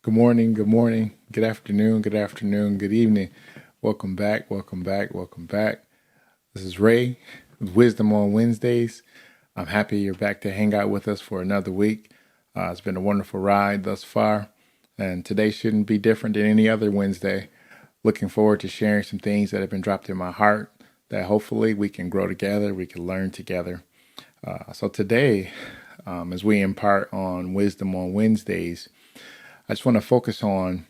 Good morning, good afternoon, good evening. Welcome back, welcome back, welcome back. This is Ray with Wisdom on Wednesdays. I'm happy you're back to hang out with us for another week. It's been a wonderful ride thus far, and today shouldn't be different than any other Wednesday. Looking forward to sharing some things that have been dropped in my heart that hopefully we can grow together, we can learn together. So today, as we impart on Wisdom on Wednesdays, I just want to focus on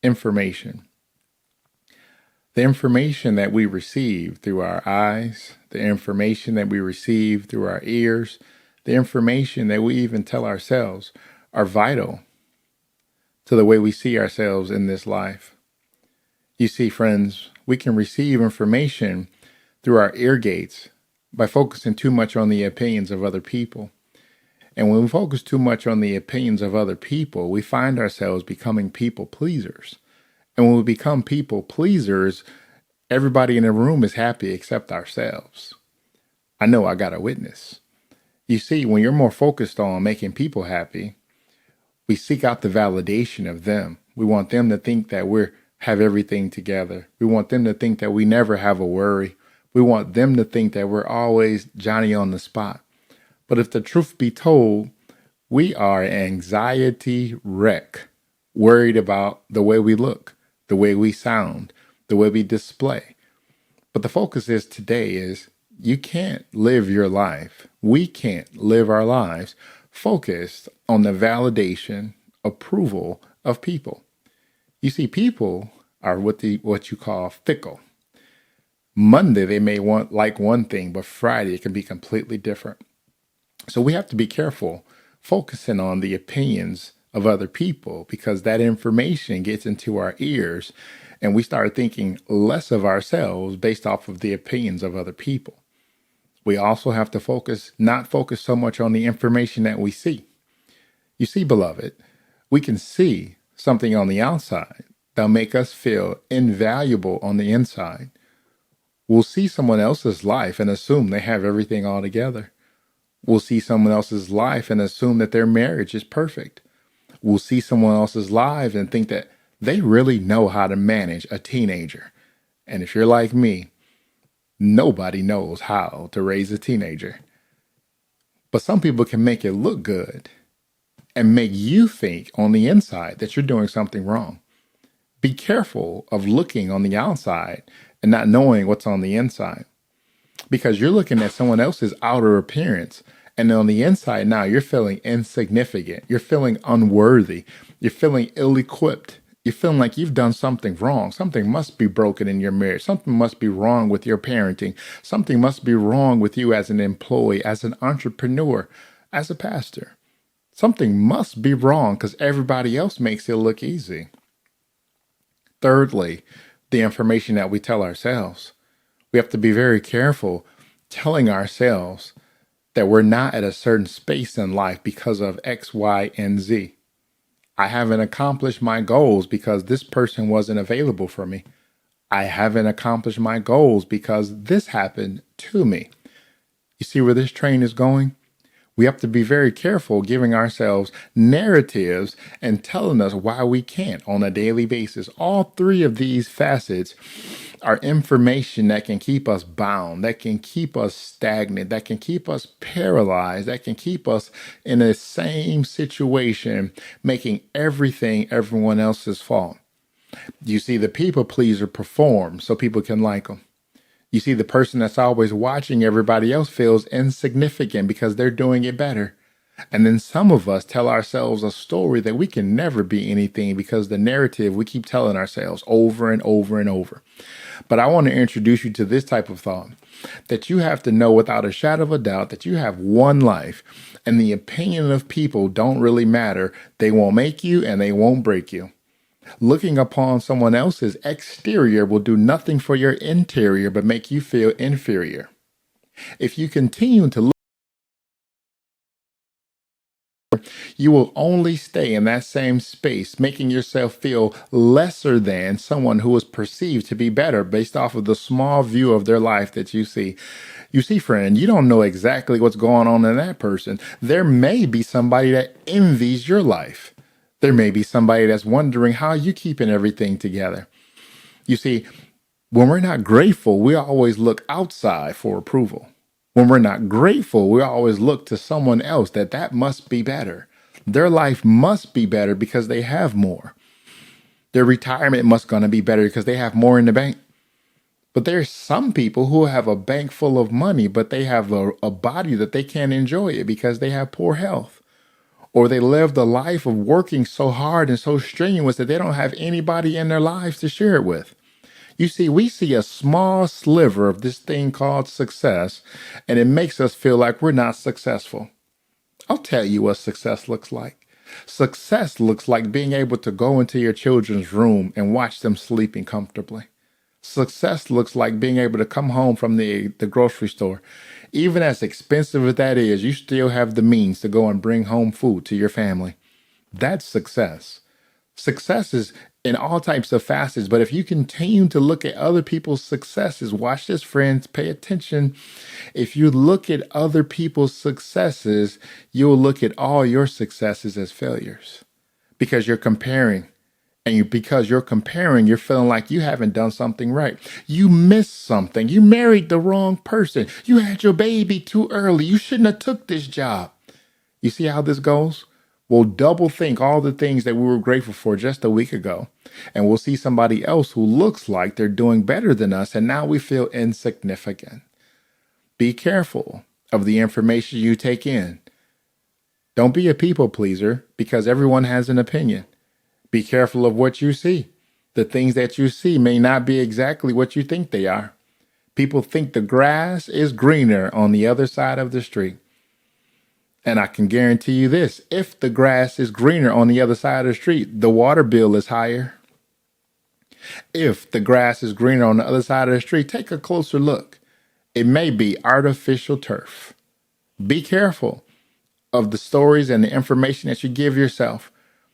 information. The information that we receive through our eyes, the information that we receive through our ears, the information that we even tell ourselves are vital to the way we see ourselves in this life. You see, friends, we can receive information through our ear gates by focusing too much on the opinions of other people. And when we focus too much on the opinions of other people, we find ourselves becoming people pleasers. And when we become people pleasers, everybody in the room is happy except ourselves. I know I got a witness. You see, when you're more focused on making people happy, we seek out the validation of them. We want them to think that we have everything together. We want them to think that we never have a worry. We want them to think that we're always Johnny on the spot. But if the truth be told, we are an anxiety wreck, worried about the way we look, the way we sound, the way we display. But the focus is today is you can't live your life. We can't live our lives focused on the validation, approval of people. You see, people are what you call fickle. Monday, they may want like one thing, but Friday, it can be completely different. So we have to be careful focusing on the opinions of other people because that information gets into our ears and we start thinking less of ourselves based off of the opinions of other people. We also have to not focus so much on the information that we see. You see, beloved, we can see something on the outside that'll make us feel invaluable on the inside. We'll see someone else's life and assume they have everything all together. We'll see someone else's life and assume that their marriage is perfect. We'll see someone else's life and think that they really know how to manage a teenager. And if you're like me, nobody knows how to raise a teenager. But some people can make it look good and make you think on the inside that you're doing something wrong. Be careful of looking on the outside and not knowing what's on the inside. Because you're looking at someone else's outer appearance. And on the inside now, you're feeling insignificant. You're feeling unworthy. You're feeling ill-equipped. You're feeling like you've done something wrong. Something must be broken in your marriage. Something must be wrong with your parenting. Something must be wrong with you as an employee, as an entrepreneur, as a pastor. Something must be wrong because everybody else makes it look easy. Thirdly, the information that we tell ourselves. We have to be very careful telling ourselves that we're not at a certain space in life because of X, Y, and Z. I haven't accomplished my goals because this person wasn't available for me. I haven't accomplished my goals because this happened to me. You see where this train is going? We have to be very careful giving ourselves narratives and telling us why we can't on a daily basis. All three of these facets are information that can keep us bound, that can keep us stagnant, that can keep us paralyzed, that can keep us in the same situation, making everything everyone else's fault. You see, the people pleaser performs so people can like them. You see, the person that's always watching everybody else feels insignificant because they're doing it better. And then some of us tell ourselves a story that we can never be anything because the narrative we keep telling ourselves over and over and over. But I want to introduce you to this type of thought, that you have to know without a shadow of a doubt that you have one life and the opinion of people don't really matter. They won't make you and they won't break you. Looking upon someone else's exterior will do nothing for your interior but make you feel inferior. If you continue to look, you will only stay in that same space, making yourself feel lesser than someone who is perceived to be better based off of the small view of their life that you see. You see, friend, you don't know exactly what's going on in that person. There may be somebody that envies your life. There may be somebody that's wondering how you keeping everything together. You see, when we're not grateful, we always look outside for approval. When we're not grateful, we always look to someone else that must be better. Their life must be better because they have more. Their retirement must gonna be better because they have more in the bank. But there's some people who have a bank full of money, but they have a body that they can't enjoy it because they have poor health. Or they live the life of working so hard and so strenuous that they don't have anybody in their lives to share it with. You see, we see a small sliver of this thing called success, and it makes us feel like we're not successful. I'll tell you what success looks like. Success looks like being able to go into your children's room and watch them sleeping comfortably. Success looks like being able to come home from the grocery store. Even as expensive as that is, you still have the means to go and bring home food to your family. That's success. Success is in all types of facets, but if you continue to look at other people's successes, watch this, friends, pay attention. If you look at other people's successes, you'll look at all your successes as failures because you're comparing. Because you're comparing, you're feeling like you haven't done something right. You missed something. You married the wrong person. You had your baby too early. You shouldn't have took this job. You see how this goes? We'll double think all the things that we were grateful for just a week ago. And we'll see somebody else who looks like they're doing better than us. And now we feel insignificant. Be careful of the information you take in. Don't be a people pleaser because everyone has an opinion. Be careful of what you see. The things that you see may not be exactly what you think they are. People think the grass is greener on the other side of the street. And I can guarantee you this, if the grass is greener on the other side of the street, the water bill is higher. If the grass is greener on the other side of the street, take a closer look. It may be artificial turf. Be careful of the stories and the information that you give yourself.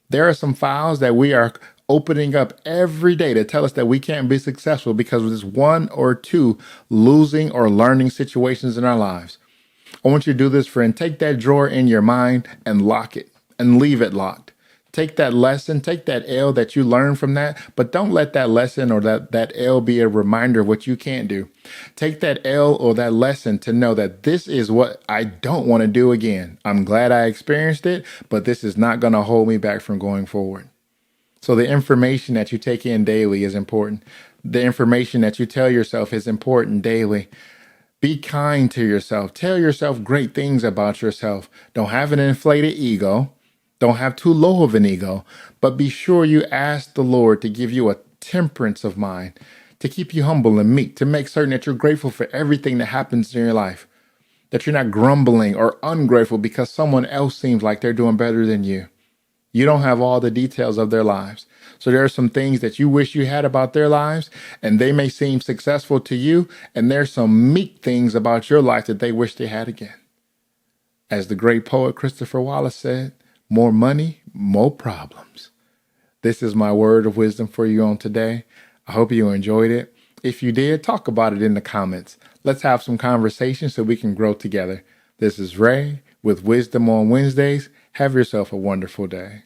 There are some files that we are opening up every day to tell us that we can't be successful because of this one or two losing or learning situations in our lives. I want you to do this, friend. Take that drawer in your mind and lock it and leave it locked. Take that lesson, take that L that you learned from that, but don't let that lesson or that L be a reminder of what you can't do. Take that L or that lesson to know that this is what I don't want to do again. I'm glad I experienced it, but this is not going to hold me back from going forward. So the information that you take in daily is important. The information that you tell yourself is important daily. Be kind to yourself. Tell yourself great things about yourself. Don't have an inflated ego. Don't have too low of an ego, but be sure you ask the Lord to give you a temperance of mind, to keep you humble and meek, to make certain that you're grateful for everything that happens in your life, that you're not grumbling or ungrateful because someone else seems like they're doing better than you. You don't have all the details of their lives. So there are some things that you wish you had about their lives, and they may seem successful to you, and there's some meek things about your life that they wish they had again. As the great poet Christopher Wallace said, more money, more problems. This is my word of wisdom for you on today. I hope you enjoyed it. If you did, talk about it in the comments. Let's have some conversation so we can grow together. This is Ray with Wisdom on Wednesdays. Have yourself a wonderful day.